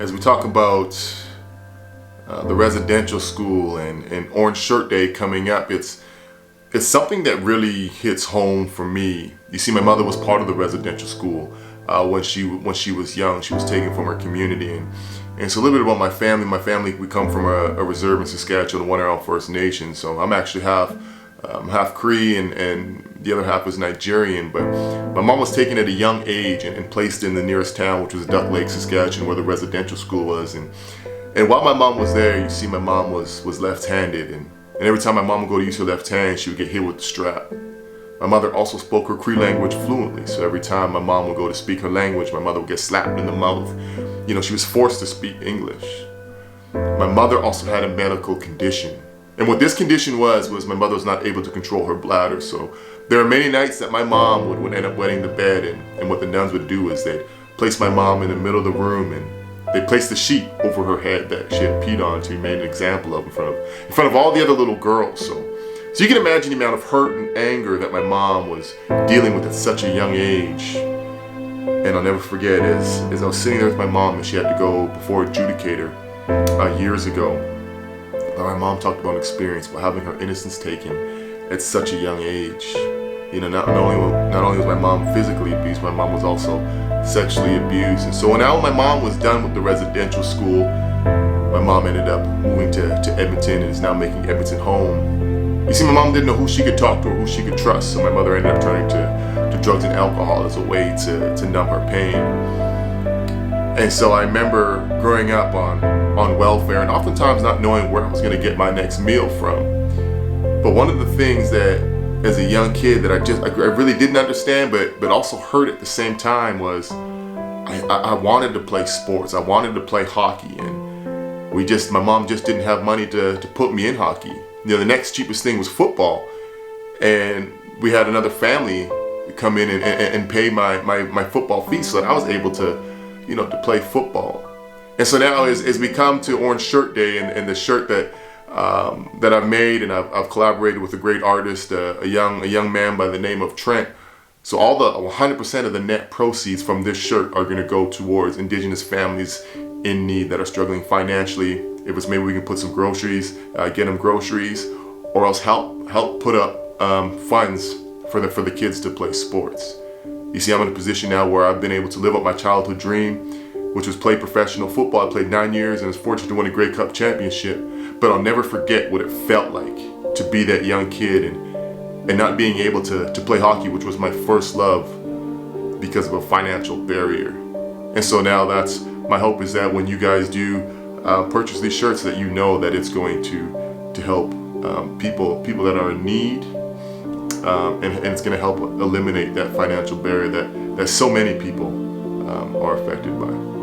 as we talk about the residential school and Orannge Shirt Day coming up, it's something that really hits home for me. You see, my mother was part of the residential school when she was young. She was taken from her community, and so a little bit about my family. My family, we come from a reserve in Saskatchewan, one Arrow First Nation. So I'm actually half Cree and the other half is Nigerian. But my mom was taken at a young age and placed in the nearest town, which was Duck Lake, Saskatchewan, where the residential school was. And while my mom was there, you see, my mom was left-handed, and every time my mom would go to use her left hand, she would get hit with the strap. My mother also spoke her Cree language fluently, so every time my mom would go to speak her language, my mother would get slapped in the mouth. You know, she was forced to speak English. My mother also had a medical condition. And what this condition was my mother was not able to control her bladder. So there are many nights that my mom would end up wetting the bed, and what the nuns would do is they'd place my mom in the middle of the room, and they placed the sheet over her head that she had peed on to be made an example of in front of all the other little girls. So you can imagine the amount of hurt and anger that my mom was dealing with at such a young age. And I'll never forget, as I was sitting there with my mom and she had to go before adjudicator years ago, my mom talked about an experience about having her innocence taken at such a young age. You know, not only was my mom physically abused, my mom was also sexually abused. And so now when my mom was done with the residential school, my mom ended up moving to Edmonton and is now making Edmonton home. You see, my mom didn't know who she could talk to or who she could trust, so my mother ended up turning to drugs and alcohol as a way to numb her pain. And so I remember growing up on welfare and oftentimes not knowing where I was going to get my next meal from. But one of the things that as a young kid that I really didn't understand but also hurt at the same time was I wanted to play sports. I wanted to play hockey, and my mom just didn't have money to put me in hockey. You know, the next cheapest thing was football, and we had another family come in and pay my football fee so that I was able to play football. And so now as we come to Orannge Shirt Day and the shirt that I've made, and I've collaborated with a great artist, a young man by the name of Trent. So all the 100% of the net proceeds from this shirt are going to go towards Indigenous families in need that are struggling financially. If it's maybe we can put some groceries, get them groceries, or else help put up funds for the kids to play sports. You see, I'm in a position now where I've been able to live up my childhood dream, which was play professional football. I played 9 years and was fortunate to win a Grey Cup championship. But I'll never forget what it felt like to be that young kid and not being able to play hockey, which was my first love, because of a financial barrier. And so now that's my hope, is that when you guys do purchase these shirts, that you know that it's going to help people that are in need, and it's going to help eliminate that financial barrier that so many people are affected by.